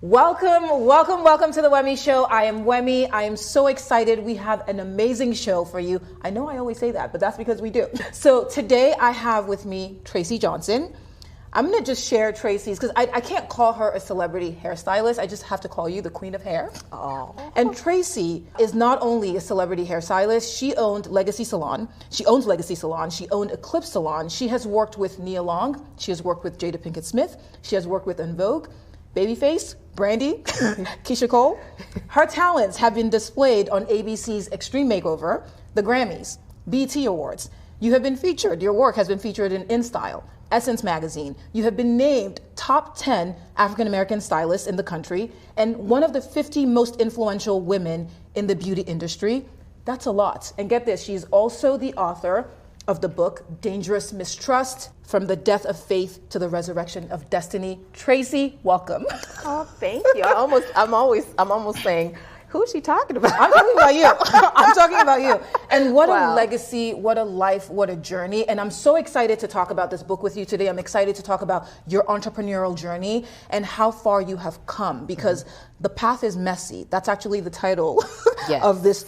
Welcome to the Wemi Show. I am Wemi. I am so excited. We have an amazing show for you. I know I always say that, but that's because we do. So today I have with me Tracci Johnson. I'm going to just share Tracci's, because I can't call her a celebrity hairstylist. I just have to call you the queen of hair. Oh. And Tracci is not only a celebrity hairstylist, she owns Legacy Salon. She owned Eclipse Salon. She has worked with Nia Long. She has worked with Jada Pinkett Smith. She has worked with Unveils, Babyface, Brandy, Keisha Cole. Her talents have been displayed on ABC's Extreme Makeover, the Grammys, BET Awards. You have been featured, your work has been featured in InStyle, Essence Magazine. You have been named top 10 African-American stylists in the country and one of the 50 most influential women in the beauty industry. That's a lot. And get this, she's also the author of the book, Dangerous Mistrust, From the Death of Faith to the Resurrection of Destiny. Tracci, welcome. Oh, thank you. I'm almost saying, who is she talking about? I'm talking about you. I'm talking about you. And what a legacy, what a life, what a journey. And I'm so excited to talk about this book with you today. I'm excited to talk about your entrepreneurial journey and how far you have come, because the path is messy. That's actually the title of this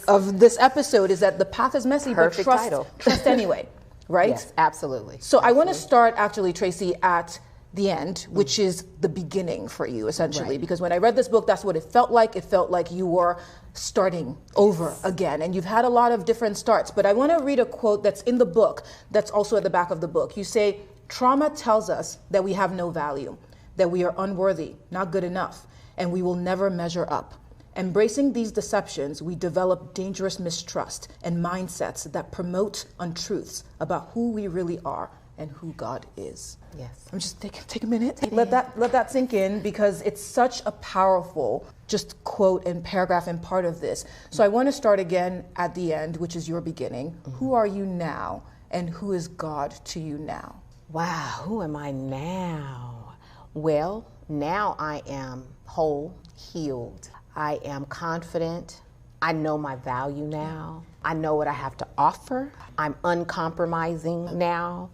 episode, is that the path is messy, Perfect but title. Trust anyway, right? Yes, absolutely. So I want to start actually, Tracci, at the end, which is the beginning for you, essentially. Right. Because when I read this book, that's what it felt like. It felt like you were starting over again. And you've had a lot of different starts. But I want to read a quote that's in the book, that's also at the back of the book. You say, "Trauma tells us that we have no value, that we are unworthy, not good enough, and we will never measure up. Embracing these deceptions, we develop dangerous mistrust and mindsets that promote untruths about who we really are and who God is." Yes. I'm just take a minute. Let that sink in, because it's such a powerful just quote and paragraph and part of this. So I want to start again at the end, which is your beginning. Who are you now, and who is God to you now? Wow, who am I now? Well, now I am whole, healed. I am confident. I know my value now. I know what I have to offer. I'm uncompromising now.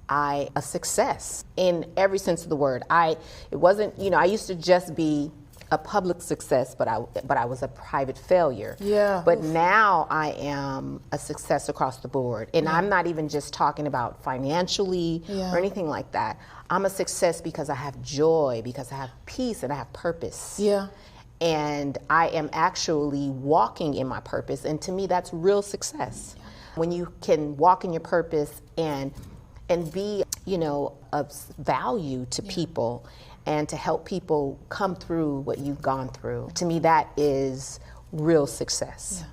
A success in every sense of the word. It wasn't, I used to just be a public success, but I was a private failure. Yeah. But now I am a success across the board. And I'm not even just talking about financially or anything like that. I'm a success because I have joy, because I have peace, and I have purpose. Yeah. And I am actually walking in my purpose. And to me, that's real success. When you can walk in your purpose and be, of value to people and to help people come through what you've gone through. To me, that is real success.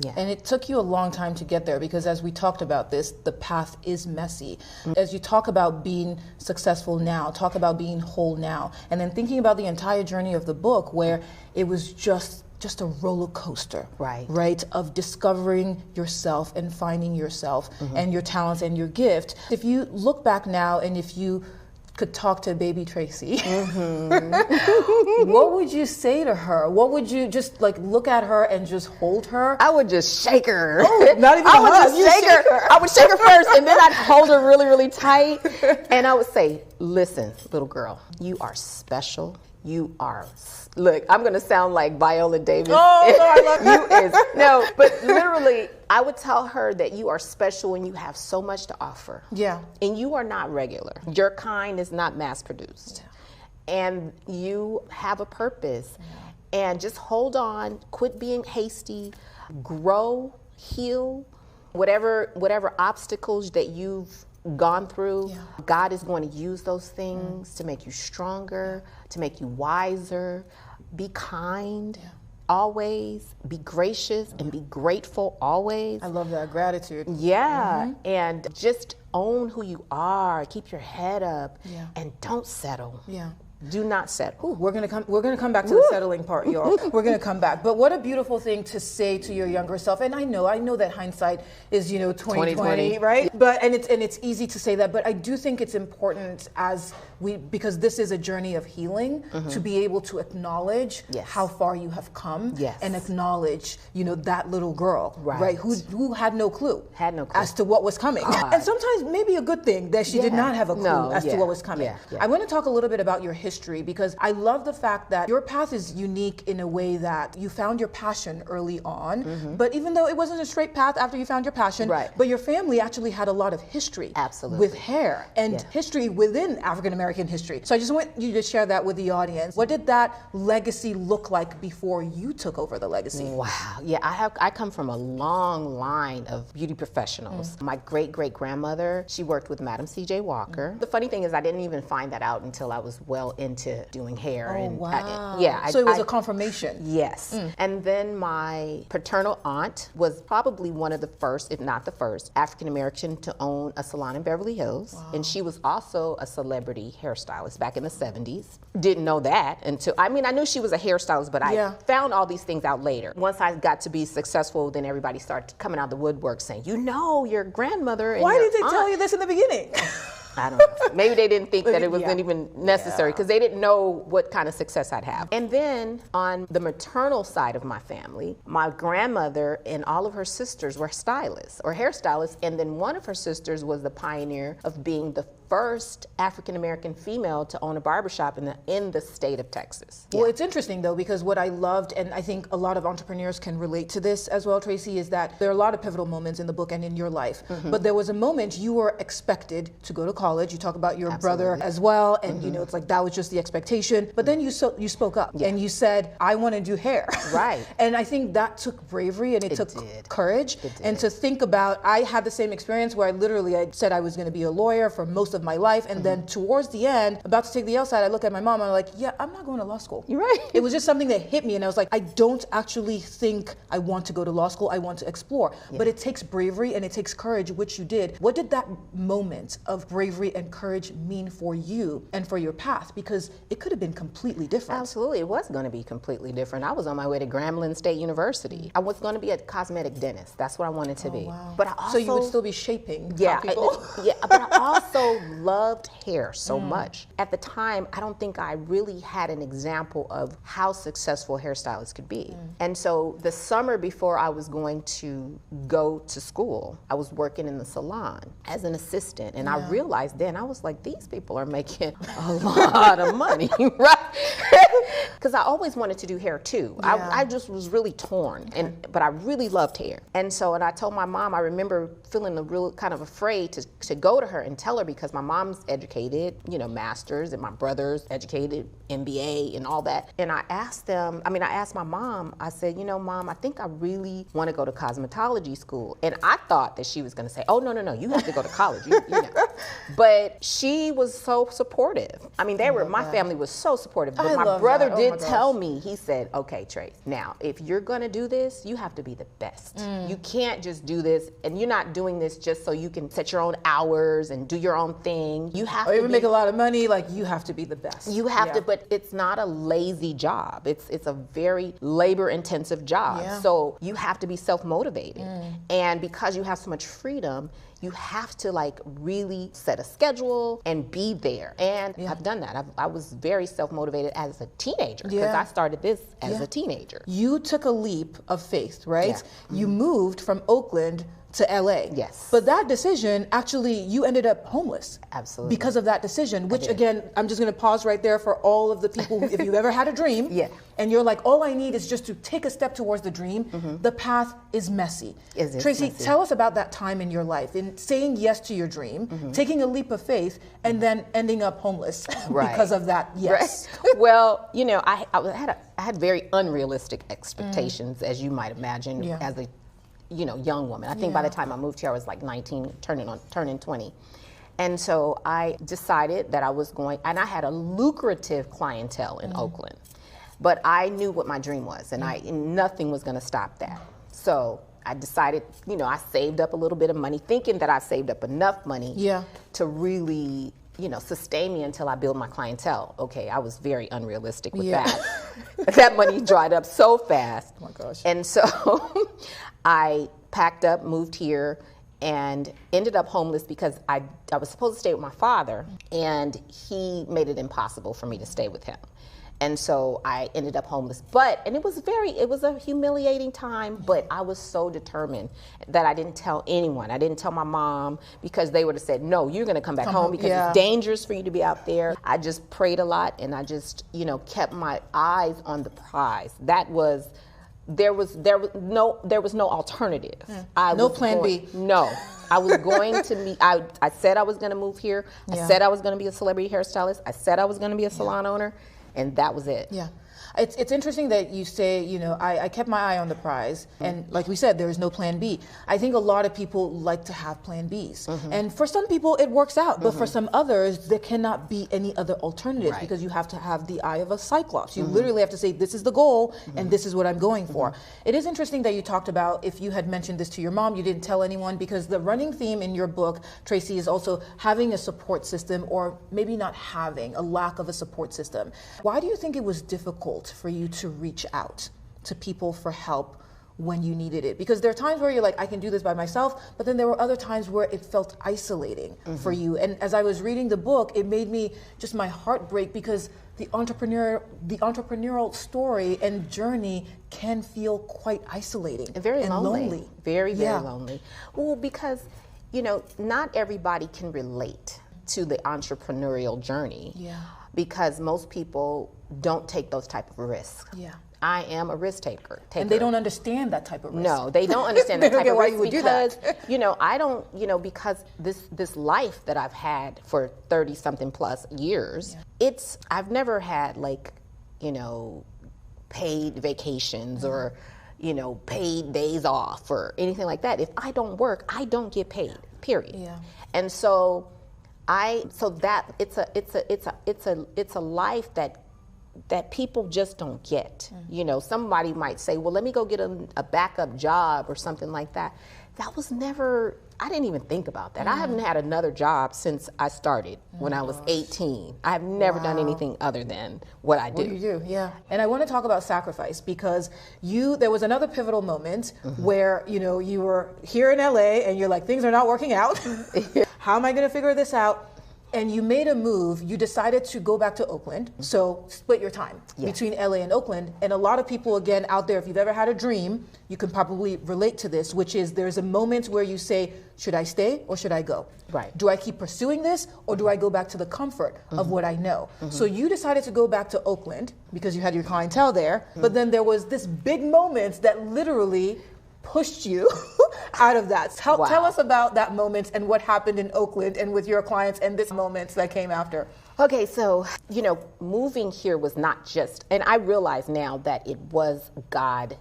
Yeah. And it took you a long time to get there, because as we talked about this, the path is messy. As you talk about being successful now, talk about being whole now, and then thinking about the entire journey of the book, where it was just a roller coaster, right? Of discovering yourself and finding yourself and your talents and your gift. If you look back now, and if you could talk to baby Tracci, what would you say to her? What would you just look at her and just hold her? I would just shake her. Oh, not even I would just shake her. I would shake her first, and then I'd hold her really, really tight. And I would say, "Listen, little girl, you are special. You are." Look, I'm going to sound like Viola Davis. Oh, no, I love that. No, but literally, I would tell her that you are special and you have so much to offer. Yeah. And you are not regular. Your kind is not mass produced. Yeah. And you have a purpose. Yeah. And just hold on, quit being hasty, grow, heal, whatever obstacles that you've gone through, God is going to use those things to make you stronger, to make you wiser. Be kind always, be gracious, and be grateful always. I love that, gratitude. Yeah, and just own who you are, keep your head up, and don't settle. Yeah. Do not settle. Ooh, we're gonna come back to the settling part, y'all. We're gonna come back. But what a beautiful thing to say to your younger self. And I know that hindsight is 2020, right? But and it's easy to say that. But I do think it's important because this is a journey of healing, to be able to acknowledge how far you have come, and acknowledge that little girl, right? Who had no clue, as to what was coming. And sometimes maybe a good thing that she did not have a clue as to what was coming. I want to talk a little bit about your history history, because I love the fact that your path is unique in a way that you found your passion early on, but even though it wasn't a straight path after you found your passion, but your family actually had a lot of history with hair and history within African American history. So I just want you to share that with the audience. What did that legacy look like before you took over the legacy? Wow. Yeah, I come from a long line of beauty professionals. My great-great-grandmother, she worked with Madam C.J. Walker. The funny thing is I didn't even find that out until I was well into doing hair. Oh, wow. So it was a confirmation. Yes. And then my paternal aunt was probably one of the first, if not the first, African American to own a salon in Beverly Hills. Wow. And she was also a celebrity hairstylist back in the 70s. Didn't know that until, I knew she was a hairstylist, but I found all these things out later. Once I got to be successful, then everybody started coming out of the woodwork saying, you know, your grandmother and Why your did they aunt. Tell you this in the beginning? I don't know. Maybe they didn't think that it wasn't even necessary because they didn't know what kind of success I'd have. And then on the maternal side of my family, my grandmother and all of her sisters were stylists or hairstylists. And then one of her sisters was the pioneer of being the first African-American female to own a barbershop in the state of Texas. Well, it's interesting though, because what I loved, and I think a lot of entrepreneurs can relate to this as well, Tracci, is that there are a lot of pivotal moments in the book and in your life. But there was a moment you were expected to go to college. You talk about your brother as well, and you know, it's like that was just the expectation. But then you spoke up and you said, I want to do hair. Right. And I think that took bravery and it took courage. And to think about, I had the same experience where I said I was going to be a lawyer for most of my life, and then towards the end, about to take the outside, I look at my mom and I'm like, yeah, I'm not going to law school. You're right. It was just something that hit me, and I was like, I don't actually think I want to go to law school. I want to explore. But it takes bravery and it takes courage, which you did. What did that moment of bravery and courage mean for you and for your path? Because it could have been completely different. Absolutely, it was going to be completely different. I was on my way to Grambling State University. I was going to be a cosmetic dentist. That's what I wanted to be. Wow. But I also, so you would still be shaping people? But I also loved hair so much. At the time, I don't think I really had an example of how successful hairstylists could be. And so the summer before I was going to go to school, I was working in the salon as an assistant, and I realized then, I was like, these people are making a lot of money, right? Because I always wanted to do hair too. I just was really torn, but I really loved hair. And I told my mom, I remember feeling a real kind of afraid to go to her and tell her, because my mom's educated, master's, and my brother's educated, MBA and all that. And I asked my mom, I said, Mom, I think I really want to go to cosmetology school. And I thought that she was going to say, oh, no, you have to go to college. You know. But she was so supportive. My family was so supportive. But my brother did tell me, he said, okay, Trace, now, if you're going to do this, you have to be the best. You can't just do this, and you're not doing this just so you can set your own hours and do your own thing. You have to even make a lot of money. Like, you have to be the best. You have to, but it's not a lazy job. It's a very labor-intensive job. Yeah. So you have to be self-motivated. And because you have so much freedom, you have to really set a schedule and be there. And I've done that. I was very self-motivated as a teenager, because I started this as a teenager. You took a leap of faith, right? Yeah. You moved from Oakland to LA. Yes. But that decision, actually, you ended up homeless. Absolutely. Because of that decision, which again, I'm just going to pause right there for all of the people who, if you've ever had a dream, and you're like, all I need is just to take a step towards the dream, the path is messy. Tracci, tell us about that time in your life, in saying yes to your dream, taking a leap of faith, and then ending up homeless because of that yes. Right. Well, I had very unrealistic expectations, as you might imagine, as a young woman. I think by the time I moved here, I was like 19, turning 20. And so I decided that I was going, and I had a lucrative clientele in Oakland, but I knew what my dream was, and nothing was going to stop that. So I decided, I saved up a little bit of money, thinking that I saved up enough money to really, sustain me until I build my clientele. Okay, I was very unrealistic with that. That money dried up so fast. Oh my gosh. And so I packed up, moved here, and ended up homeless because I was supposed to stay with my father, and he made it impossible for me to stay with him. And so I ended up homeless. And it was a humiliating time, but I was so determined that I didn't tell anyone. I didn't tell my mom, because they would have said, no, you're gonna come back home because it's dangerous for you to be out there. I just prayed a lot, and I just, kept my eyes on the prize. There was no alternative. No plan B. No. I was going to meet, I said I was gonna move here. I said I was gonna be a celebrity hairstylist. I said I was gonna be a salon owner. And that was it. Yeah. It's interesting that you say, I kept my eye on the prize. And like we said, there is no plan B. I think a lot of people like to have plan Bs. And for some people, it works out. But for some others, there cannot be any other alternatives, because you have to have the eye of a cyclops. You literally have to say, this is the goal, and this is what I'm going for. It is interesting that you talked about, if you had mentioned this to your mom, you didn't tell anyone, because the running theme in your book, Tracci, is also having a support system, or maybe not having, a lack of a support system. Why do you think it was difficult for you to reach out to people for help when you needed it? Because there are times where you're like, I can do this by myself, but then there were other times where it felt isolating for you. And as I was reading the book, it made me just my heart break, because the entrepreneurial story and journey can feel quite isolating and very lonely. Very lonely. Well, because not everybody can relate to the entrepreneurial journey. Because most people don't take those type of risks. I am a risk taker. And they don't understand that type of risk. No, they don't understand that type of risk, because I don't, because this life that I've had for 30-something plus years, I've never had paid vacations or paid days off or anything like that. If I don't work, I don't get paid. Period. And so it's a life that people just don't get. Somebody might say, well, let me go get a backup job or something like that. That was never, I didn't even think about that. I haven't had another job since I started when I was 18. I have never done anything other than what I do. What you do, yeah. And I want to talk about sacrifice, because there was another pivotal moment where, you were here in LA and you're like, things are not working out. How am I going to figure this out? And you made a move. You decided to go back to Oakland. So split your time between LA and Oakland. And a lot of people, again, out there, if you've ever had a dream, you can probably relate to this, which is there's a moment where you say, should I stay or should I go? Right. Do I keep pursuing this, or do I go back to the comfort of what I know? So you decided to go back to Oakland because you had your clientele there. But then there was this big moment that literally pushed you out of that. Tell us about that moment and what happened in Oakland and with your clients and this moment that came after. Okay, so, moving here was not just, and I realize now that it was God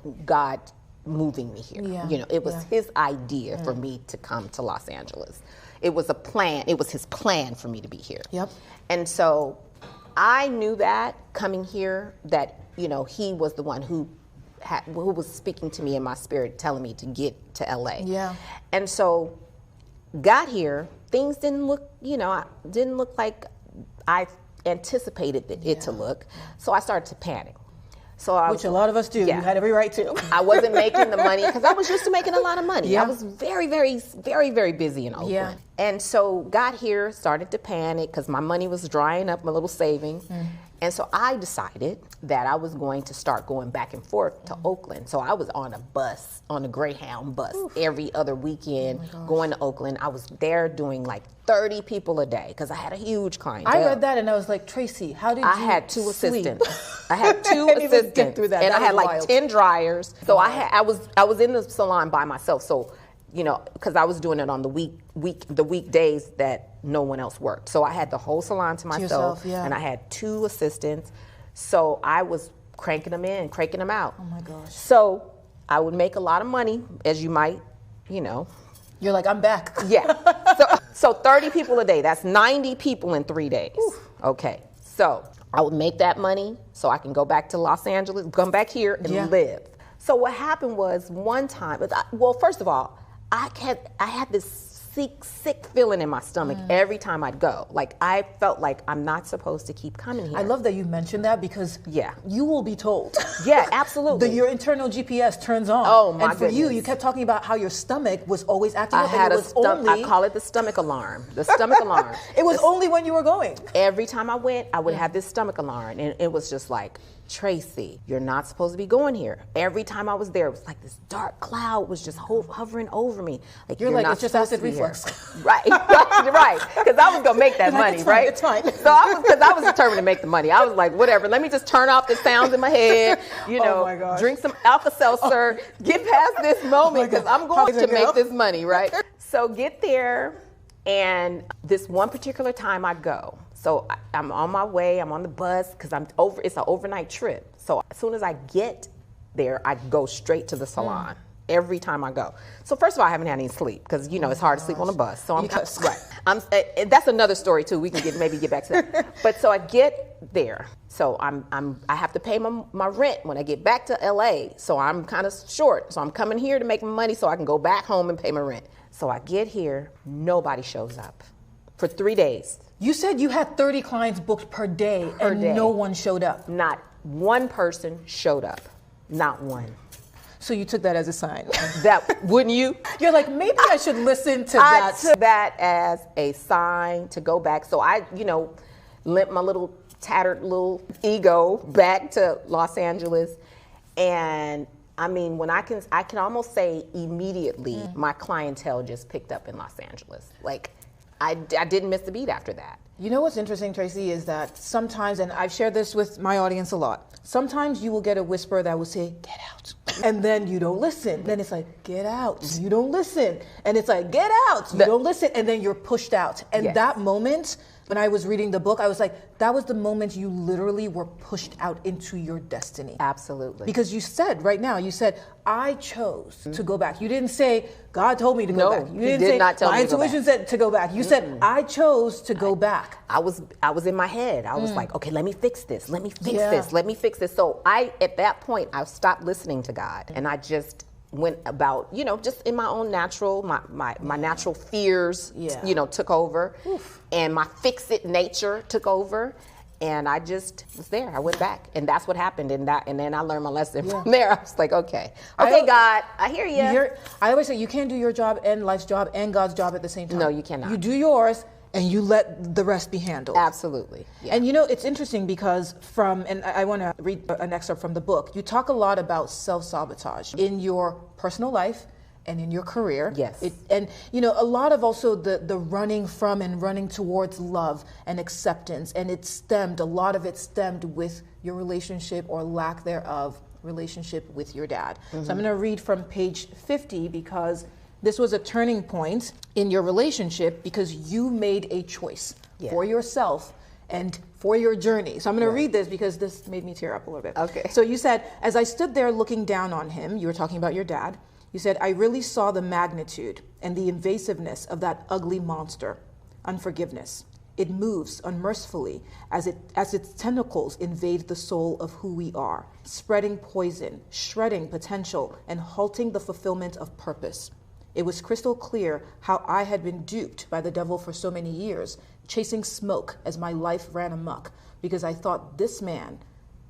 moving me here. It was his idea for me to come to Los Angeles. It was a plan. It was his plan for me to be here. And so I knew that coming here, that, he was the one who was speaking to me in my spirit, telling me to get to LA. And so got here, things didn't look, didn't look like I anticipated it to look. So I started to panic. Which a lot of us do. You had every right to. I wasn't making the money, because I was used to making a lot of money. I was very, very, very, very busy in Oakland. And so got here, started to panic because my money was drying up, my little savings. And so I decided that I was going to start going back and forth to Oakland. So I was on a bus, on a Greyhound bus, every other weekend, going to Oakland. I was there doing like 30 people a day because I had a huge clientele. I read that and I was like, Tracci, how did you I had two sleep? assistants. I had two assistants, get through that. And That I had was like wild. 10 dryers. So I was in the salon by myself. So, because I was doing it on the weekdays that no one else worked. So I had the whole salon to myself, and I had two assistants. So I was cranking them in, cranking them out. Oh my gosh. So I would make a lot of money, as you might, You're like, I'm back. So 30 people a day, that's 90 people in 3 days. Okay. So I would make that money so I can go back to Los Angeles, come back here and live. So what happened was one time, first of all, I had this sick feeling in my stomach every time I'd go. Like, I felt like I'm not supposed to keep coming here. I love that you mentioned that because you will be told. Yeah, absolutely. Your internal GPS turns on. Oh, my And for goodness. you kept talking about how your stomach was always acting up. I call it the stomach alarm. The stomach alarm. It was only when you were going. Every time I went, I would have this stomach alarm, and it was just like, Tracci, you're not supposed to be going here. Every time I was there, it was like this dark cloud was just hovering over me. Like, you're like, not it's just supposed acid to be reflux. here. Right. Because I was gonna make that money, right? It's fine. So I was determined to make the money. I was like, whatever. Let me just turn off the sounds in my head. Oh my gosh. Drink some Alka-Seltzer. Get past this moment because I'm going to make this money, right? So get there, and this one particular time I go. So I'm on my way, I'm on the bus, because it's an overnight trip. So as soon as I get there, I go straight to the salon every time I go. So first of all, I haven't had any sleep, because it's hard to sleep on a bus. So that's another story too. We can maybe get back to that. But so I get there. So I have to pay my rent when I get back to LA. So I'm kind of short. So I'm coming here to make my money so I can go back home and pay my rent. So I get here, nobody shows up for 3 days. You said you had 30 clients booked per day and no one showed up. Not one person showed up. Not one. So you took that as a sign. That, wouldn't you? You're like, maybe I should listen to that. I took that as a sign to go back. So I, limped my little tattered little ego back to Los Angeles. And I mean, when I can almost say immediately my clientele just picked up in Los Angeles. Like, I didn't miss a beat after that. You know what's interesting, Tracci, is that sometimes, and I've shared this with my audience a lot, sometimes you will get a whisper that will say, get out. And then you don't listen. Then it's like, get out. You don't listen. And it's like, get out. You don't listen. And then you're pushed out. And that moment, when I was reading the book, I was like, that was the moment you literally were pushed out into your destiny. Absolutely. Because you said right now, I chose to go back. You didn't say, God told me to go back. You didn't say, not tell me my intuition said to go back. You said, I chose to go back. I was in my head. I was like, okay, let me fix this. Let me fix this. Let me fix this. So at that point, I stopped listening to God. And I just went about, just in my own natural, my natural fears, took over. Oof. And my fix-it nature took over. And I just was there. I went back. And that's what happened. And then I learned my lesson from there. I was like, okay, God, I hear you. I always say you can't do your job and life's job and God's job at the same time. No, you cannot. You do yours and you let the rest be handled. Absolutely. Yeah. And it's interesting because and I want to read an excerpt from the book. You talk a lot about self-sabotage in your personal life and in your career. Yes. A lot of also the running from and running towards love and acceptance. And a lot of it stemmed with your relationship or lack thereof relationship with your dad. So I'm going to read from page 50 because this was a turning point in your relationship because you made a choice for yourself and for your journey. So I'm going to read this because this made me tear up a little bit. Okay. So you said, as I stood there looking down on him, you were talking about your dad, you said, I really saw the magnitude and the invasiveness of that ugly monster, unforgiveness. It moves unmercifully as its tentacles invade the soul of who we are, spreading poison, shredding potential, and halting the fulfillment of purpose. It was crystal clear how I had been duped by the devil for so many years, chasing smoke as my life ran amok, because I thought this man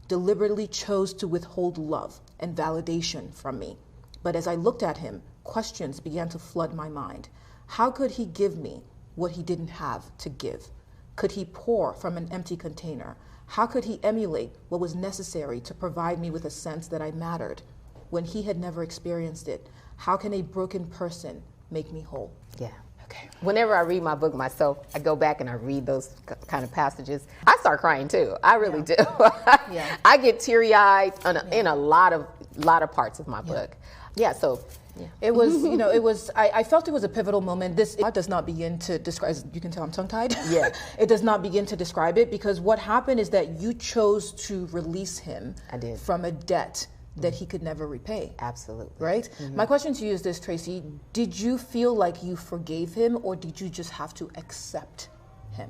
deliberately chose to withhold love and validation from me. But as I looked at him, questions began to flood my mind. How could he give me what he didn't have to give? Could he pour from an empty container? How could he emulate what was necessary to provide me with a sense that I mattered when he had never experienced it? How can a broken person make me whole? Yeah. Okay. Whenever I read my book myself, I go back and I read those kind of passages. I start crying too. I really do. I get teary-eyed in a lot of parts of my book. Yeah. So. Yeah. It was, I felt it was a pivotal moment. This does not begin to describe, you can tell I'm tongue-tied. Yeah. It does not begin to describe it because what happened is that you chose to release him from a debt that he could never repay. Absolutely. Right? Mm-hmm. My question to you is this, Tracci. Did you feel like you forgave him or did you just have to accept him?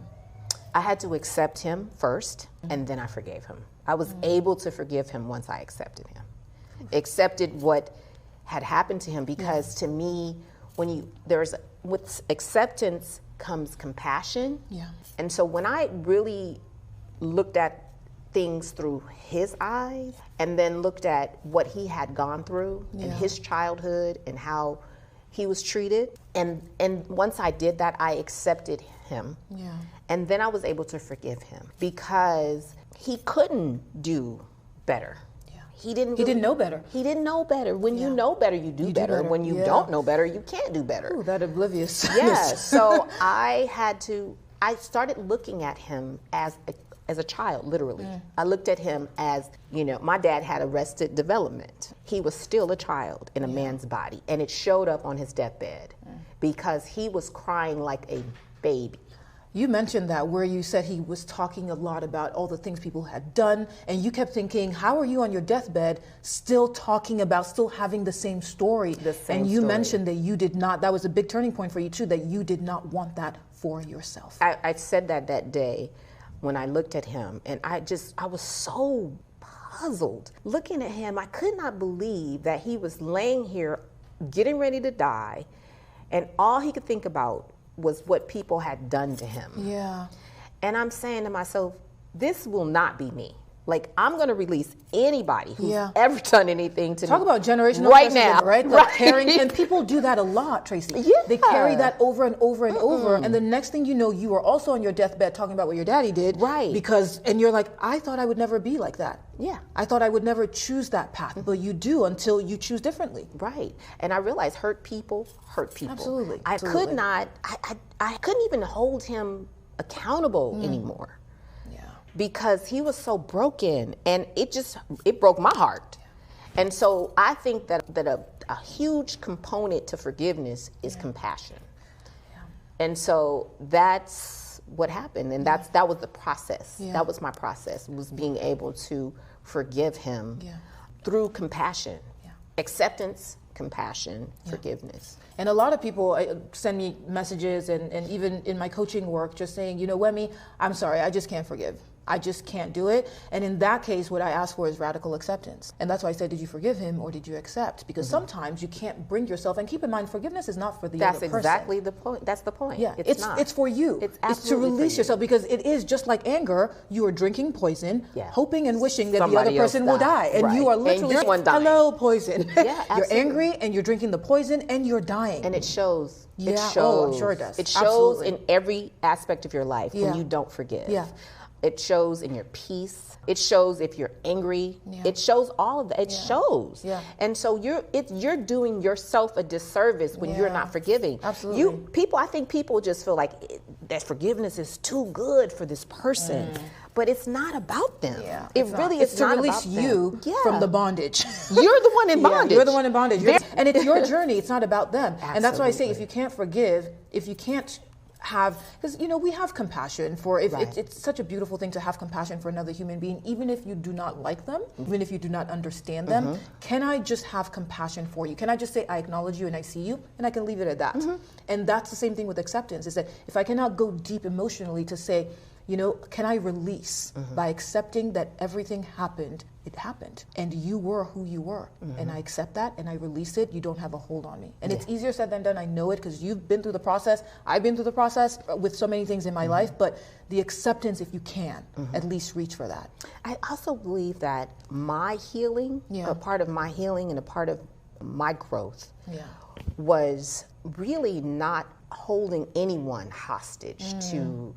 I had to accept him first and then I forgave him. I was able to forgive him once I accepted him. Accepted what had happened to him because to me, when there's with acceptance comes compassion. Yeah. And so when I really looked at things through his eyes and then looked at what he had gone through in his childhood and how he was treated, and once I did that, I accepted him. Yeah. And then I was able to forgive him because he couldn't do better. He didn't know better. He didn't know better. When you know better, you do better. When you don't know better, you can't do better. Ooh, that oblivious. Yeah. So I started looking at him as a child, literally. I looked at him as, my dad had arrested development. He was still a child in a man's body, and it showed up on his deathbed because he was crying like a baby. You mentioned that where you said he was talking a lot about all the things people had done, and you kept thinking, how are you on your deathbed still having the same story? And you mentioned that you did not, that was a big turning point for you too, that you did not want that for yourself. I said that day when I looked at him, and I was so puzzled. Looking at him, I could not believe that he was laying here getting ready to die, and all he could think about was what people had done to him. Yeah. And I'm saying to myself, this will not be me. Like, I'm going to release anybody who's ever done anything to me. Talk about generational right now, right? Right. Carrying, and people do that a lot, Tracy. Yeah. They carry that over and over and over, and the next thing you know, you are also on your deathbed talking about what your daddy did. Right. And you're like, I thought I would never be like that. Yeah. I thought I would never choose that path, but you do until you choose differently. Right. And I realized hurt people. Absolutely. I could not, I couldn't even hold him accountable anymore. Because he was so broken, and it broke my heart. And so I think that a huge component to forgiveness is compassion. And so that's what happened, and that was the process. That was my process, was being able to forgive him through compassion, acceptance, compassion, forgiveness. And a lot of people send me messages, and even in my coaching work, just saying, Wemi, I'm sorry, I just can't forgive. I just can't do it. And in that case, what I ask for is radical acceptance. And that's why I said, did you forgive him or did you accept? Because sometimes you can't bring yourself, and keep in mind, forgiveness is not for the other person. That's exactly the point. That's the point. Yeah, it's it's for you. It's to release yourself, because it is just like anger. You are drinking poison, hoping and wishing that the other person will die. And you are literally, hello, poison. Yeah, you're angry and you're drinking the poison and you're dying. And it shows. Yeah. It shows. Oh, I'm sure it does. It shows in every aspect of your life when you don't forgive. Yeah. It shows in your peace. It shows if you're angry. It shows all of that. It shows. Yeah. And so you're doing yourself a disservice when you're not forgiving. Absolutely. I think people just feel like that forgiveness is too good for this person. But it's not about them. Yeah, it really is not about them. It's to release you from the bondage. You're the one in bondage. You're the one in bondage. And it's your journey. It's not about them. And that's why I say, if you can't forgive, if you can't have, because we have compassion for, it's such a beautiful thing to have compassion for another human being, even if you do not like them, even if you do not understand them. Can I just have compassion for you? Can I just say, I acknowledge you and I see you, and I can leave it at that? And that's the same thing with acceptance, is that if I cannot go deep emotionally to say, can I release by accepting that everything happened? It happened, and you were who you were, and I accept that, and I release it. You don't have a hold on me, and it's easier said than done. I know it, because you've been through the process. I've been through the process with so many things in my life, but the acceptance, if you can, at least reach for that. I also believe that my healing, a part of my healing and a part of my growth, was really not holding anyone hostage to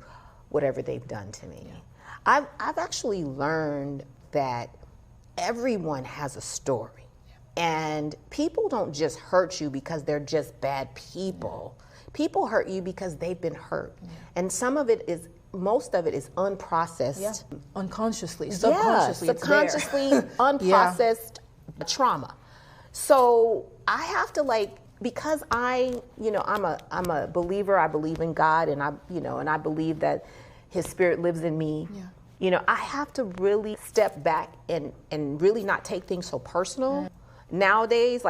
whatever they've done to me. I've actually learned that everyone has a story, and people don't just hurt you because they're just bad people. People hurt you because they've been hurt, and most of it is unprocessed, unconsciously, subconsciously, unprocessed trauma. So I have to because I'm a believer. I believe in God, and I believe that His Spirit lives in me. I have to really step back and really not take things so personal. Nowadays,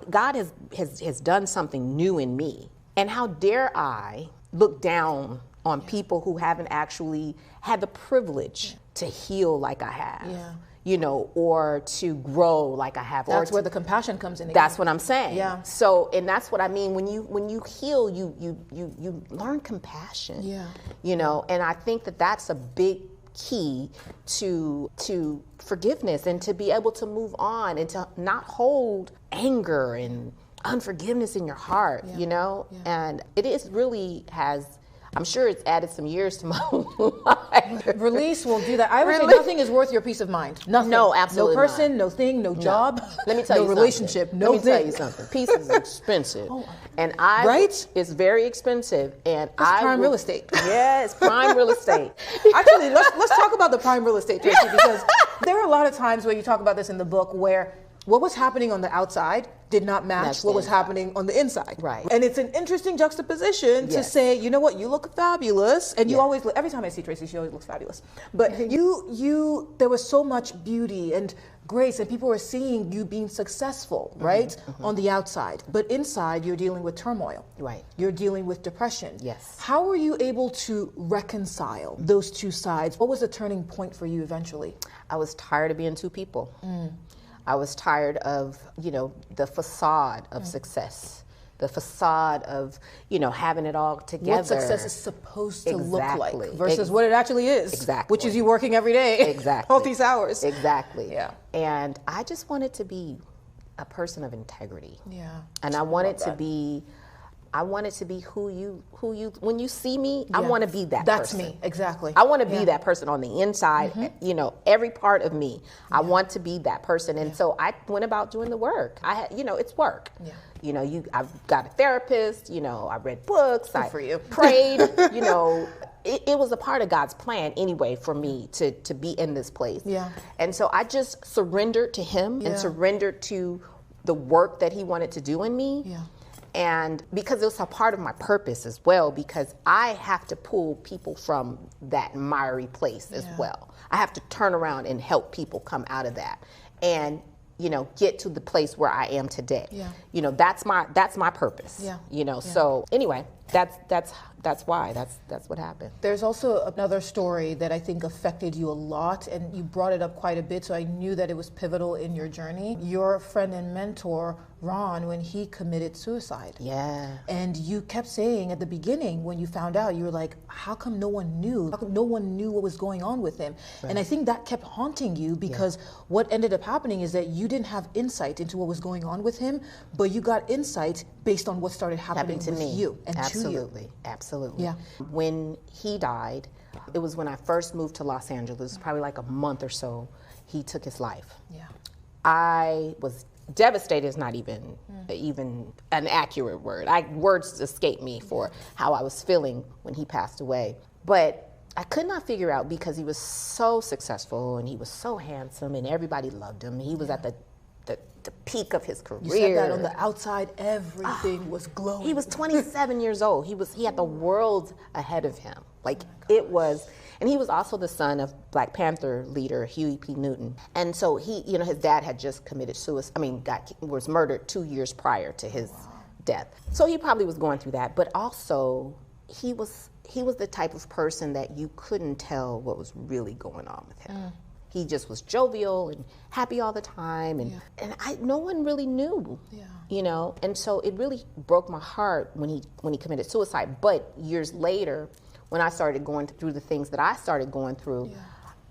God has done something new in me. And how dare I look down on people who haven't actually had the privilege to heal like I have? you know, or to grow like I have. That's where the compassion comes in again. That's what I'm saying. Yeah. So, and that's what I mean, when you heal, you learn compassion. Yeah. You know, and I think that that's a big key to forgiveness, and to be able to move on, and to not hold anger and unforgiveness in your heart, you know? Yeah. And it is really has, I'm sure it's added some years to my life. Release will do that. I would say nothing is worth your peace of mind. Nothing. No, absolutely no person, not. No thing, no job. Let me tell you no relationship, something. no Let me tell you something. Peace is expensive. And it's very expensive. And it's prime real estate. Yeah, it's prime real estate. Actually, let's talk about the prime real estate, Tracci, because there are a lot of times where you talk about this in the book where what was happening on the outside did not match what was happening on the inside. Right. And it's an interesting juxtaposition to say, you know what, you look fabulous. And you always look, every time I see Tracci, she always looks fabulous. But there was so much beauty and grace, and people were seeing you being successful, right? On the outside. But inside, you're dealing with turmoil. Right. You're dealing with depression. Yes. How were you able to reconcile those two sides? What was the turning point for you eventually? I was tired of being two people. I was tired of, you know, the facade of success, the facade of, you know, having it all together. What success is supposed to look like versus what it actually is. Exactly. Which is you working every day. Exactly. All these hours. Exactly. Yeah. And I just wanted to be a person of integrity. Yeah. And I wanted to be who you, when you see me, I want to be that person. That's me, exactly. I want to be that person on the inside, you know, every part of me. I want to be that person. And so I went about doing the work. I had, you know, it's work. Yeah. You know, I've got a therapist, you know, I read books, I prayed, you know. It was a part of God's plan anyway for me to be in this place. Yeah. And so I just surrendered to him and surrendered to the work that he wanted to do in me. Yeah. And because it was a part of my purpose as well, because I have to pull people from that miry place as well. I have to turn around and help people come out of that and, you know, get to the place where I am today. Yeah. You know, that's my purpose. Yeah. You know, so anyway, that's why. That's what happened. There's also another story that I think affected you a lot, and you brought it up quite a bit, so I knew that it was pivotal in your journey. Your friend and mentor, Ron, when he committed suicide. Yeah. And you kept saying at the beginning when you found out, you were like, how come no one knew? How come no one knew what was going on with him? Right. And I think that kept haunting you because what ended up happening is that you didn't have insight into what was going on with him, but you got insight based on what started happening with you and to you. Absolutely. Yeah. When he died, it was when I first moved to Los Angeles, probably like a month or so, he took his life. Yeah. I was devastated is not even an accurate word. Words escape me for how I was feeling when he passed away. But I could not figure out, because he was so successful and he was so handsome and everybody loved him. He was at the peak of his career. You said that on the outside, everything was glowing. He was 27 years old. He had the world ahead of him. Like it was, and he was also the son of Black Panther leader Huey P. Newton. And so he, you know, his dad had just committed suicide. Was murdered 2 years prior to his death. So he probably was going through that. But also, he was the type of person that you couldn't tell what was really going on with him. He just was jovial and happy all the time, and no one really knew, you know. And so it really broke my heart when he committed suicide. But years later, when I started going through the things that I started going through,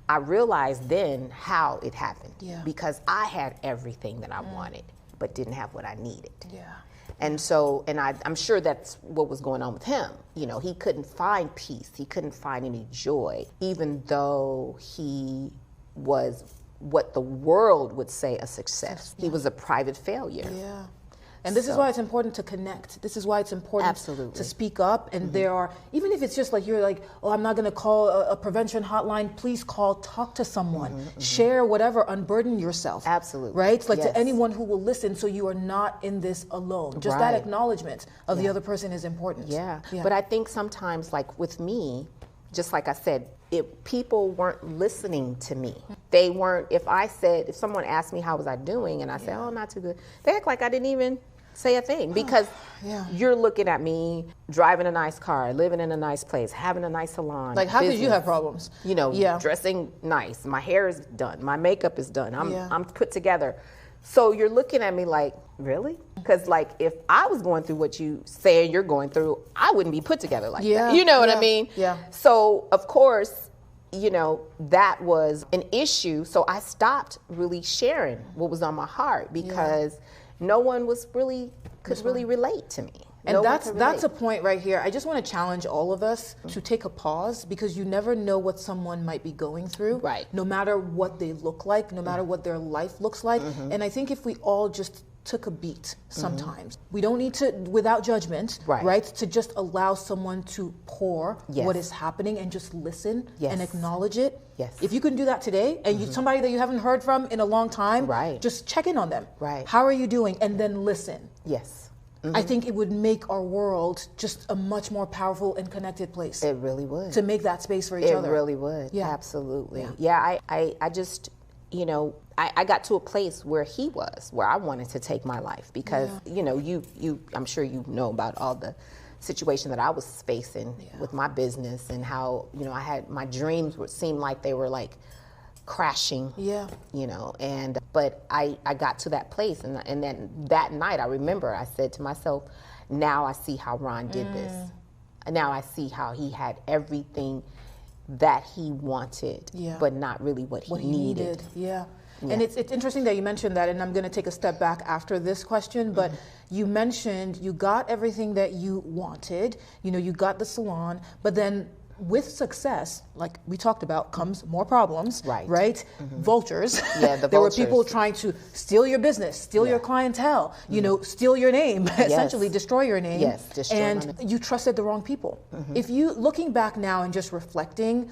I realized then how it happened, because I had everything that I wanted, but didn't have what I needed. Yeah. And so, I'm sure that's what was going on with him. You know, he couldn't find peace. He couldn't find any joy, even though he was what the world would say a success. He was a private failure. Yeah. And this is why it's important to connect. This is why it's important to speak up. And there are, even if it's just like, you're like, oh, I'm not going to call a prevention hotline. Please call, talk to someone, share whatever, unburden yourself. Absolutely. Right? Like to anyone who will listen, so you are not in this alone. Just that acknowledgement of the other person is important. Yeah. But I think sometimes, like with me, just like I said, people weren't listening to me. They weren't, if someone asked me how was I doing, and I said, oh, not too good, they act like I didn't even say a thing, because Yeah. you're looking at me driving a nice car, living in a nice place, having a nice salon. Like, how could you business, have problems? You know, Yeah. dressing nice. My hair is done. My makeup is done. Yeah. I'm put together. So you're looking at me like, really? Because like, if I was going through what you say you're going through, I wouldn't be put together like Yeah. that. You know what Yeah. I mean? Yeah. So of course, you know, that was an issue. So I stopped really sharing what was on my heart, because no one was really, could really relate to me. And No one that's could a relate. point right here. I just want to challenge all of us to take a pause, because you never know what someone might be going through. Right. No matter what they look like, no matter what their life looks like. And I think if we all just took a beat sometimes, we don't need to, without judgment, Right. to just allow someone to pour Yes. what is happening and just listen Yes. and acknowledge it. Yes. If you can do that today, and you, somebody that you haven't heard from in a long time, Right. just check in on them. Right. How are you doing? And then listen. Yes. I think it would make our world just a much more powerful and connected place. It really would. To make that space for each other. It really would. Yeah. Absolutely. Yeah, I just, you know, I got to a place where he was, where I wanted to take my life, because, you know, I'm sure you know about all the situation that I was facing with my business, and how, you know, I had my dreams would seem like they were like crashing. Yeah. You know, but I got to that place, and then that night I remember I said to myself, now I see how Ron did this. Now I see how he had everything that he wanted, but not really what he needed. Yeah. And it's interesting that you mentioned that, and I'm going to take a step back after this question, but you mentioned you got everything that you wanted, you know, you got the salon, but then with success, like we talked about, comes more problems, right? Vultures. Yeah, the There were vultures. people trying to steal your business, steal your clientele, you know, steal your name, essentially destroy your name. Yes, destroy my name. And you trusted the wrong people. If you, looking back now and just reflecting,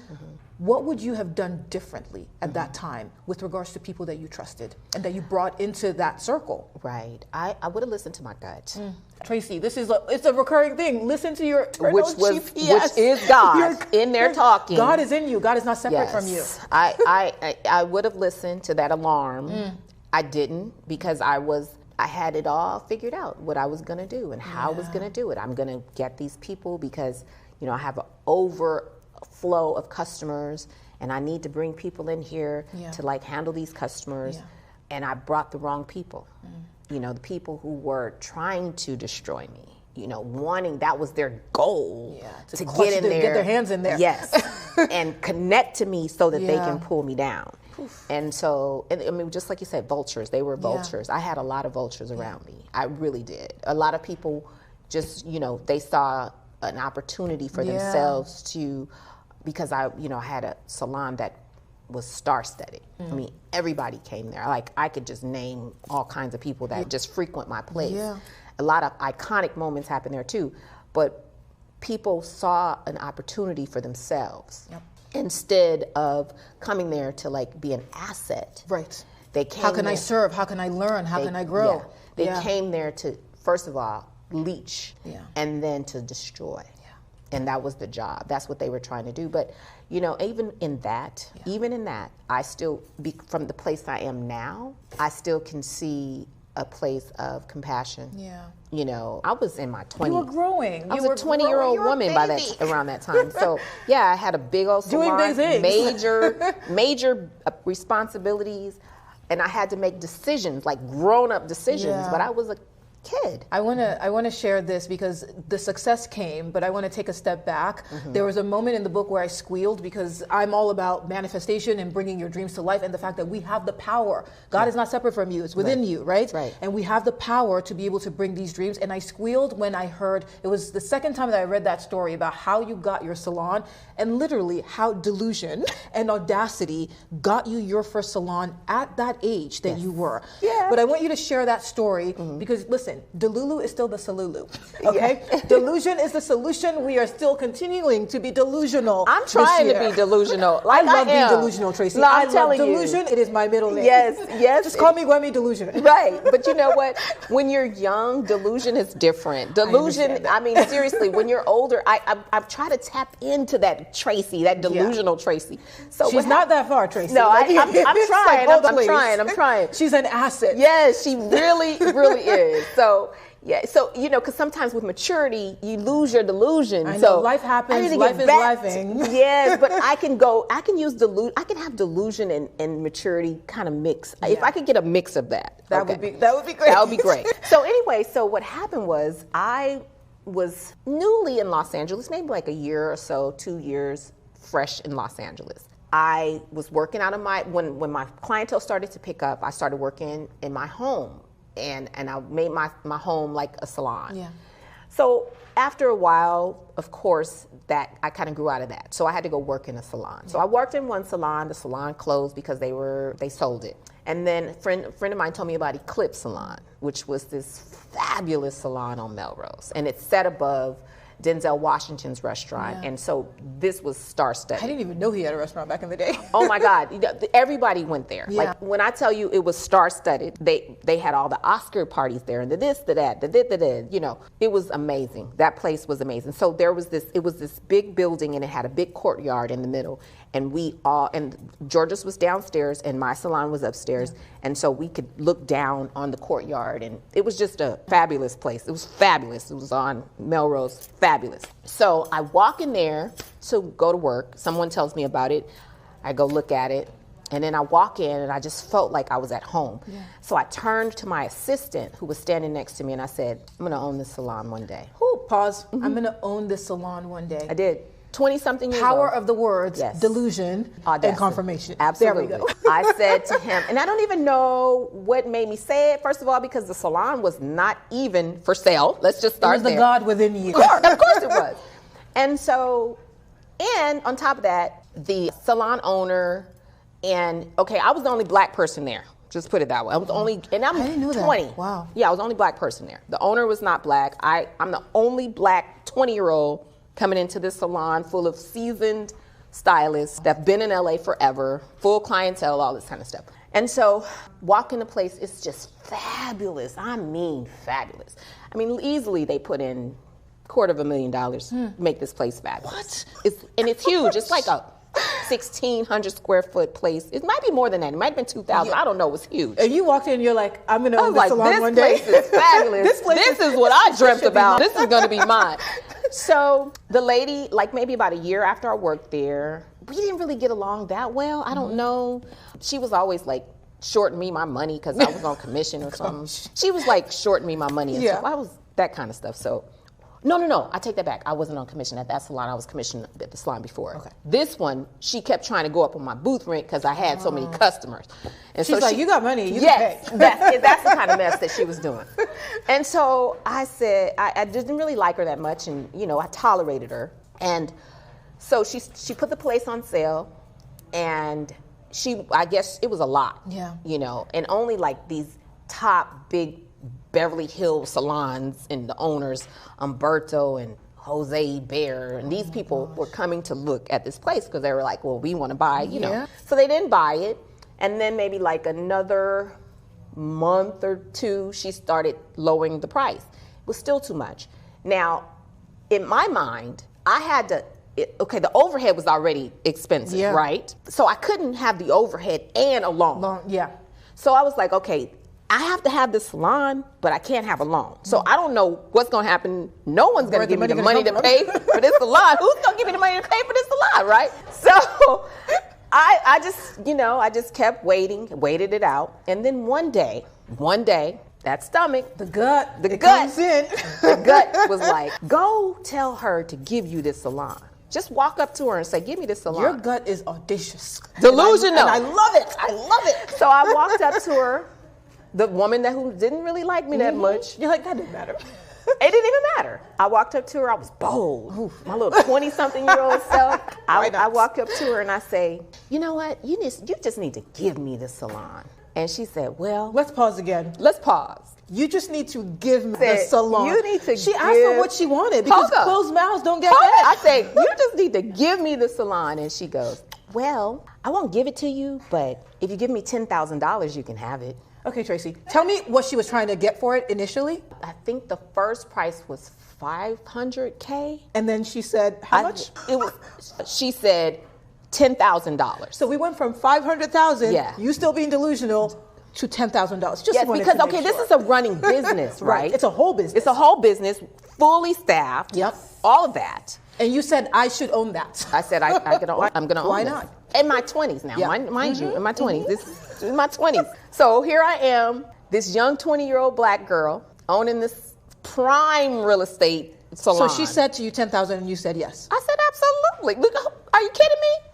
what would you have done differently at that time with regards to people that you trusted and that you brought into that circle? Right. I would have listened to my gut. Tracy, it's a recurring thing. Listen to your internal GPS. Which is God in there talking. God is in you. God is not separate from you. I would have listened to that alarm. I didn't, because I had it all figured out, what I was going to do and how I was going to do it. I'm going to get these people because, you know, I have an overflow of customers, and I need to bring people in here to like handle these customers. And I brought the wrong people. You know, the people who were trying to destroy me, you know, that was their goal, to get in there, get their hands in there. Yes. And connect to me so that they can pull me down. And so, I mean, just like you said, vultures, they were vultures. I had a lot of vultures around me. I really did. A lot of people just, you know, they saw an opportunity for themselves to, because I had a salon that was star-studded. I mean, everybody came there. Like, I could just name all kinds of people that just frequent my place. A lot of iconic moments happen there too, but people saw an opportunity for themselves instead of coming there to like be an asset. Right. They came How can I there- serve? How can I learn? How can I grow? They came there to, first of all, leech, and then to destroy. And that was the job. That's what they were trying to do. But, you know, even in that, I still, from the place I am now, I still can see a place of compassion. You know, I was in my 20s. You were growing. I was a 20-year-old woman around that time. So, yeah, I had a big old salon, Doing big things. major responsibilities, and I had to make decisions, like grown-up decisions, but I was a kid. I want to share this because the success came, but I want to take a step back. There was a moment in the book where I squealed because I'm all about manifestation and bringing your dreams to life, and the fact that we have the power. God is not separate from you. It's within you, right? And we have the power to be able to bring these dreams. And I squealed when I heard, it was the second time that I read that story about how you got your salon, and literally how delusion and audacity got you your first salon at that age that you were. But I want you to share that story because, listen, Delulu is still the Salulu, okay? Delusion is the solution. We are still continuing to be delusional. I'm trying to be delusional. Like I love being delusional, Tracy. No, I I'm telling love you. Delusion. It is my middle name. Yes. Just call me Wemi Delusion. Right. But you know what? When you're young, delusion is different. Delusion, I mean, seriously, when you're older, I try to tap into that Tracy, that delusional Tracy. So she's not that far, Tracy. No, Like, I'm trying. like, I'm trying. She's an asset. Yes, she really, really is. So, Yeah, so, because sometimes with maturity, you lose your delusion. I know, so life happens, I need to life get is back lifing. Yes, but I can use delusion, I can have delusion and maturity kind of mix. If I could get a mix of that. That would be great. That would be great. So anyway, so what happened was I was newly in Los Angeles, maybe like a year or so, 2 years fresh in Los Angeles. I was working out of when my clientele started to pick up, I started working in my home. And I made my home like a salon. Yeah. So after a while, of course, that I kind of grew out of that. So I had to go work in a salon. Yeah. So I worked in one salon. The salon closed because they sold it. And then a friend of mine told me about Eclipse Salon, which was this fabulous salon on Melrose. And it's set above Denzel Washington's restaurant. Yeah. And so this was star-studded. I didn't even know he had a restaurant back in the day. Oh my God, everybody went there. Yeah. Like when I tell you it was star-studded, they had all the Oscar parties there and the this, the that, it was amazing. That place was amazing. So it was this big building and it had a big courtyard in the middle. And George's was downstairs and my salon was upstairs. Yeah. And so we could look down on the courtyard and it was just a fabulous place. It was fabulous. It was on Melrose, fabulous. So I walk in there to go to work. Someone tells me about it. I go look at it. And then I walk in and I just felt like I was at home. Yeah. So I turned to my assistant who was standing next to me and I said, I'm gonna own this salon one day. Pause. Mm-hmm. I'm gonna own this salon one day. I did. 20-something years Power old. of the words, yes. Delusion, Audacity. And confirmation. Absolutely. There we go. I said to him, and I don't even know what made me say it, first of all, because the salon was not even for sale. Let's just start there. It was the God within you. Of course it was. And on top of that, the salon owner, I was the only black person there. Just put it that way. I was only, and I'm I didn't know 20. That. Wow. Yeah, I was the only black person there. The owner was not black. I'm the only black 20-year-old coming into this salon full of seasoned stylists that have been in LA forever, full clientele, all this kind of stuff. And so walk in the place, it's just fabulous. I mean, fabulous. I mean, easily they put in $250,000 to make this place fabulous. What? It's huge. It's like a 1,600 square foot place. It might be more than that. It might have been 2,000. Yeah. I don't know. It was huge. And you walked in and you're like, I'm going to own this salon one day. This place is fabulous. This is what I dreamt about. This is going to be mine. So the lady, like maybe about a year after I worked there, we didn't really get along that well. I don't know. She was always like shorting me my money because I was on commission or something. She was like shorting me my money and stuff. I was that kind of stuff. So no, I take that back. I wasn't on commission at that salon. I was commissioned at the salon before. Okay. This one, she kept trying to go up on my booth rent because I had so many customers. And she's like, you got money, you yes, can pay. That's the kind of mess that she was doing. And so I said, I didn't really like her that much, and I tolerated her. And so she put the place on sale, and I guess it was a lot. Yeah. And only like these top big Beverly Hills salons and the owners, Umberto and Jose Bear, and these people were coming to look at this place because they were like, well, we want to buy, know. So they didn't buy it. And then maybe like another month or two, she started lowering the price. It was still too much. Now, in my mind, I had to, the overhead was already expensive, right? So I couldn't have the overhead and a loan. So I was like, okay, I have to have this salon, but I can't have a loan. So I don't know what's going to happen. No one's going to give me the money to pay for this salon. Who's going to give me the money to pay for this salon, right? So I just kept waited it out. And then one day, that stomach, the gut comes in. The gut was like, go tell her to give you this salon. Just walk up to her and say, give me this salon. Your gut is audacious. Delusional. And I love it. So I walked up to her. The woman who didn't really like me that much. You're like, that didn't matter. It didn't even matter. I walked up to her. I was bold. My little 20-something-year-old self. I walked up to her and I say, you know what? You just need to give me the salon. And she said, well. Let's pause again. Let's pause. You just need to give me the salon. You need to She asked for what she wanted because closed mouths don't get fed. I say, you just need to give me the salon. And she goes, well, I won't give it to you, but if you give me $10,000, you can have it. Okay, Tracci, tell me what she was trying to get for it initially. I think the first price was $500K. And then she said, how much? She said $10,000. So we went from $500,000, you still being delusional, to $10,000. Just Yes, wanted because to make this sure. is a running business, right? It's a whole business. It's a whole business, fully staffed. Yep. All of that. And you said I should own that. I said I'm going to own Why this. not? In my 20s now, Yeah. mind you, in my 20s. This is in my 20s. So here I am, this young 20-year-old black girl owning this prime real estate salon. So she said to you 10,000 and you said yes. I said, absolutely. Look, are you kidding me?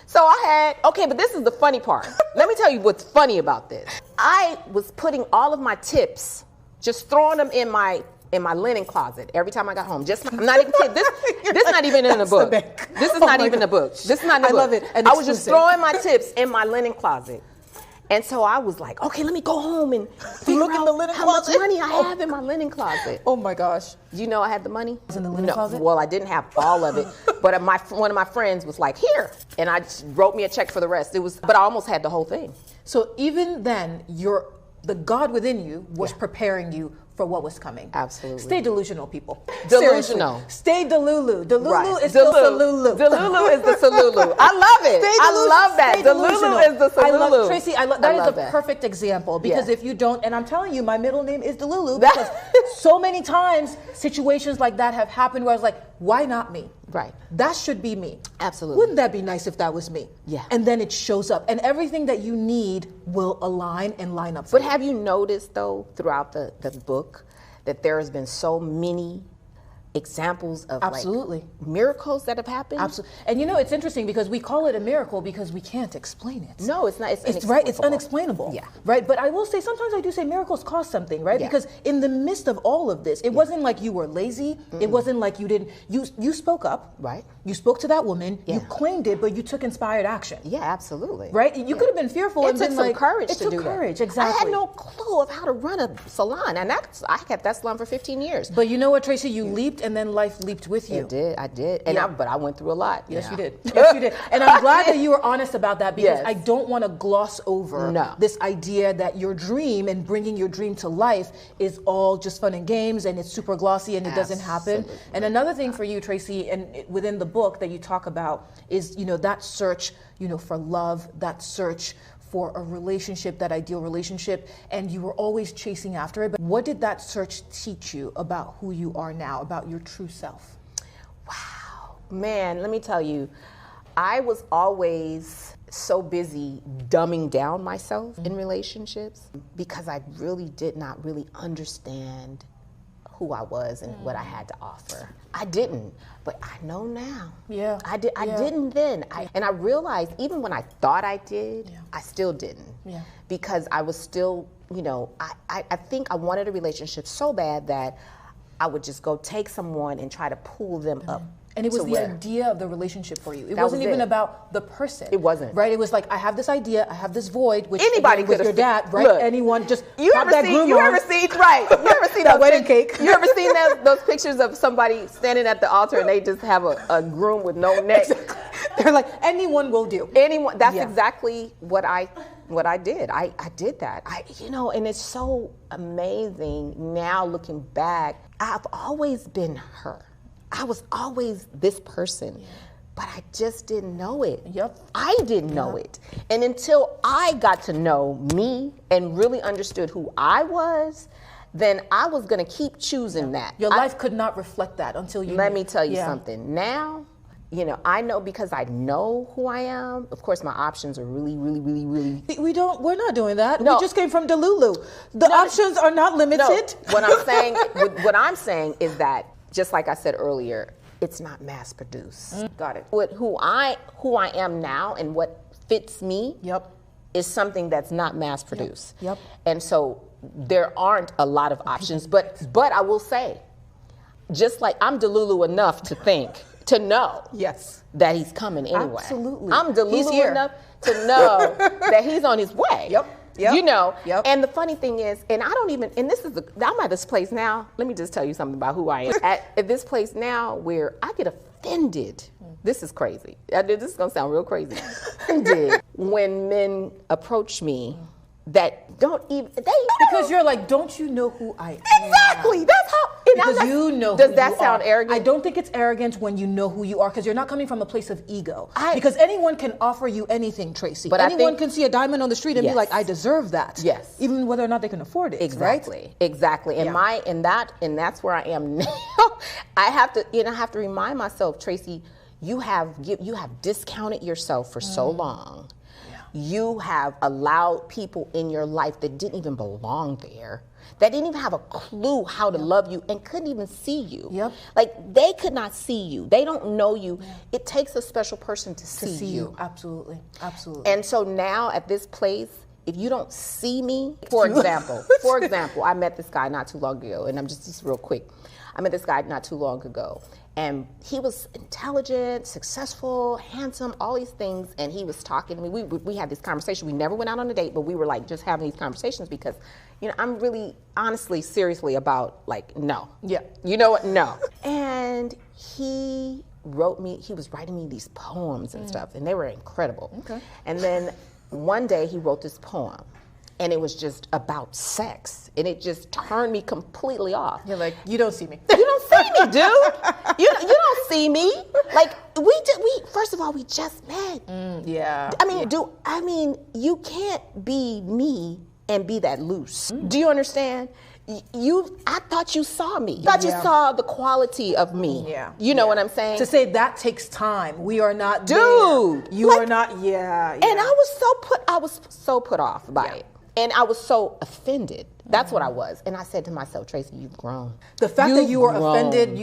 So I had, but this is the funny part. Let me tell you what's funny about this. I was putting all of my tips, just throwing them in my linen closet every time I got home. I'm not even kidding. This is not even in the book. This is not even the book. This is not in the book. I love it. I was just throwing my tips in my linen closet. And so I was like, okay, let me go home and look at the linen how closet. Much money I have in my linen closet. Oh my gosh. You know I had the money? It was in the linen closet? Well, I didn't have all of it, but one of my friends was like, here. And I just wrote me a check for the rest. But I almost had the whole thing. So even then, the God within you was preparing you for what was coming. Absolutely. Stay delusional, people. Delusional. Seriously. Stay Delulu. Delulu Right. is still Salulu. Delulu is the Salulu. I love it. I love that. Delulu is the Salulu. Tracy, that is a perfect example because if you don't, and I'm telling you, my middle name is Delulu because so many times situations like that have happened where I was like, why not me? Right. That should be me. Absolutely. Wouldn't that be nice if that was me? Yeah. And then it shows up and everything that you need will align and line up for But you. have you noticed though throughout the book that there has been so many examples of Absolutely. like miracles that have happened? Absolutely. And it's interesting because we call it a miracle because we can't explain it. No, it's not. It's right. It's unexplainable. Yeah. Right. But I will say sometimes I do say miracles cost something, right? Yeah. Because in the midst of all of this, it wasn't like you were lazy. Mm-mm. It wasn't like you didn't. You spoke up. Right. You spoke to that woman. Yeah. You claimed it, but you took inspired action. Yeah, absolutely. Right. You could have been fearful. It and took been some like, courage it to took do courage. that. Exactly. I had no clue of how to run a salon, and I kept that salon for 15 years. But you know what, Tracy? You leaped, and then life leaped with you. I did. And but I went through a lot. Yes, you did. Yes, you did. And I'm glad that you were honest about that because Yes. I don't want to gloss over this idea that your dream and bringing your dream to life is all just fun and games and it's super glossy and it doesn't happen. And another thing for you, Tracy, and within the book that you talk about is, that search, for love, that search for a relationship, that ideal relationship, and you were always chasing after it. But what did that search teach you about who you are now, about your true self? Wow. Man, let me tell you, I was always so busy dumbing down myself in relationships because I really did not really understand who I was and what I had to offer. I didn't, but I know now. Yeah. I didn't then. And I realized even when I thought I did, I still didn't. Yeah. Because I was still, I think I wanted a relationship so bad that I would just go take someone and try to pull them up. And it was the idea of the relationship for you. It That wasn't was even it. about the person. It wasn't. Right? It was like, I have this idea, I have this void, which anybody again, with your dad, right? Look, Anyone just you pop ever that seen groom you on. ever seen that wedding cake? You ever seen those pictures of somebody standing at the altar and they just have a groom with no neck? They're like, anyone will do. Anyone. That's exactly what I did. I did that. And it's so amazing now looking back. I've always been her. I was always this person, but I just didn't know it. Yep. I didn't know it. And until I got to know me and really understood who I was, then I was going to keep choosing that. Your life could not reflect that until you Let me tell you something. Now, I know because I know who I am. Of course, my options are really. We're not doing that. No. We just came from Delulu. The options are not limited. No. What I'm saying is that, just like I said earlier, it's not mass produced. Got it. Who I am now and what fits me is something that's not mass produced. Yep. And so there aren't a lot of options, but I will say, just like I'm Delulu enough to know that he's coming anyway. Absolutely. I'm Delulu enough to know that he's on his way. Yep. And the funny thing is, and I don't even, and I'm at this place now, let me just tell you something about who I am. At this place now where I get offended. This is crazy. This is going to sound real crazy. Offended when men approach me that don't even, because you're like, don't you know who I am? Exactly. That's how it because you know does who that you sound are. arrogant? I don't think it's arrogant when you know who you are, because you're not coming from a place of ego. Because anyone can offer you anything, Tracci. But anyone can see a diamond on the street and be like, I deserve that. Yes. Even whether or not they can afford it. Exactly. Right? Exactly. And that's where I am now. I have to remind myself, Tracci, you have discounted yourself for so long. Yeah. You have allowed people in your life that didn't even belong there, that didn't even have a clue how to love you and couldn't even see you. Yep. Like, they could not see you. They don't know you. Yeah. It takes a special person to see you. Absolutely. Absolutely. And so now at this place, if you don't see me, for example, I met this guy not too long ago, and I'm just real quick. I met this guy not too long ago, and he was intelligent, successful, handsome, all these things, and he was talking to me. We had this conversation. We never went out on a date, but we were like just having these conversations because, I'm really honestly, seriously about like, no. Yeah. You know what? No. And he was writing me these poems and stuff, and they were incredible. Okay. And then one day he wrote this poem, and it was just about sex, and it just turned me completely off. You're like, you don't see me. You don't see me, dude. You don't see me. Like, we first of all, we just met. Yeah. I mean, you can't be me and be that loose. Do you understand? I thought you saw me. I thought you saw the quality of me. Yeah. You know what I'm saying? To say that takes time. We are not Dude. There. You are not, yeah. And I was so put off by it. And I was so offended. That's what I was. And I said to myself, Tracci, you've grown. The fact that you were offended,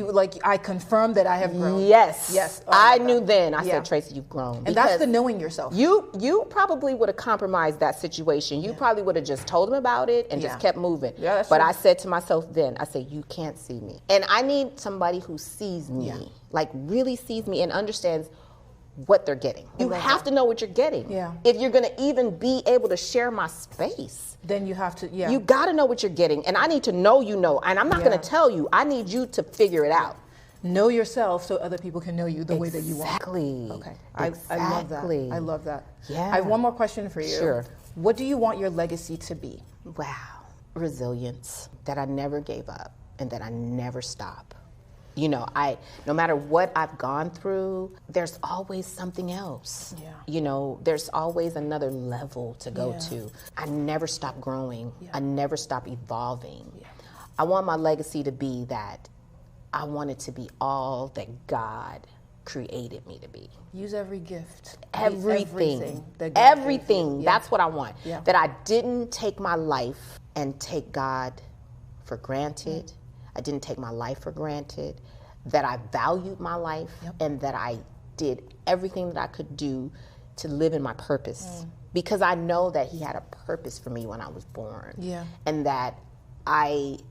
I confirmed that I have grown. Yes. Yes. I knew then. I said, Tracci, you've grown. And that's the knowing yourself. You probably would have compromised that situation. You probably would have just told him about it and just kept moving. Yeah, that's true. I said to myself then, I said, you can't see me. And I need somebody who sees me, like really sees me and understands what they're getting. You have to know what you're getting. Yeah. If you're going to even be able to share my space, then you have to, you got to know what you're getting. And I need to know you know. And I'm not going to tell you. I need you to figure it out. Know yourself so other people can know you the way that you want. Exactly. Okay. I love that. I love that. Yeah. I have one more question for you. Sure. What do you want your legacy to be? Wow. Resilience. That I never gave up and that I never stop. No matter what I've gone through, there's always something else. Yeah. There's always another level to go to. I never stop growing. Yeah. I never stop evolving. Yeah. I want my legacy to be that I want it to be all that God created me to be. Use every gift. Everything. Everything. Yeah. That's what I want. Yeah. That I didn't take my life and take God for granted. I didn't take my life for granted, that I valued my life, and that I did everything that I could do to live in my purpose. Because I know that He had a purpose for me when I was born. Yeah. And that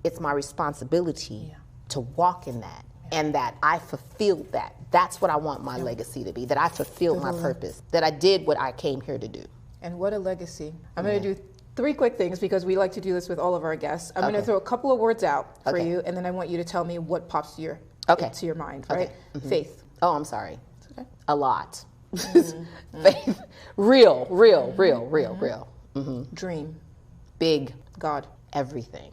it's my responsibility to walk in that, and that I fulfilled that. That's what I want my legacy to be, that I fulfilled my purpose, that I did what I came here to do. And what a legacy. I'm going to do 3 quick things because we like to do this with all of our guests. I'm going to throw a couple of words out for you, and then I want you to tell me what pops to your mind, right? Okay. Faith. Oh, I'm sorry. Okay. A lot. Faith. Real. Dream. Big. God. Everything.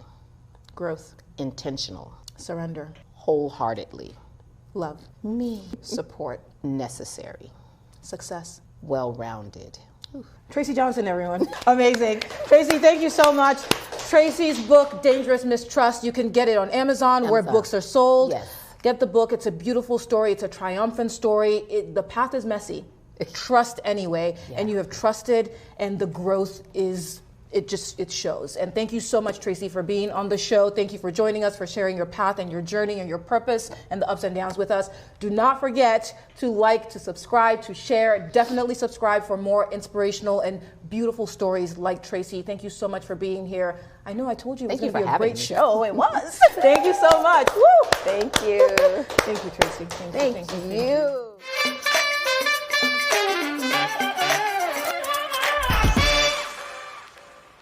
Growth. Intentional. Surrender. Wholeheartedly. Love. Me. Support. Necessary. Success. Well-rounded. Tracci Johnson, everyone. Amazing. Tracci, thank you so much. Tracci's book, Dangerous Mistrust, you can get it on Amazon. Where books are sold. Yes. Get the book. It's a beautiful story. It's a triumphant story. The path is messy. Trust anyway. Yeah. And you have trusted, and the growth is, it shows. And thank you so much, Tracci, for being on the show. Thank you for joining us, for sharing your path and your journey and your purpose and the ups and downs with us. Do not forget to like, to subscribe, to share. Definitely subscribe for more inspirational and beautiful stories like Tracci. Thank you so much for being here. I know I told you it was going to be a great show. It was. Thank you so much. Woo! Thank you. Thank you, Tracci. Thank you.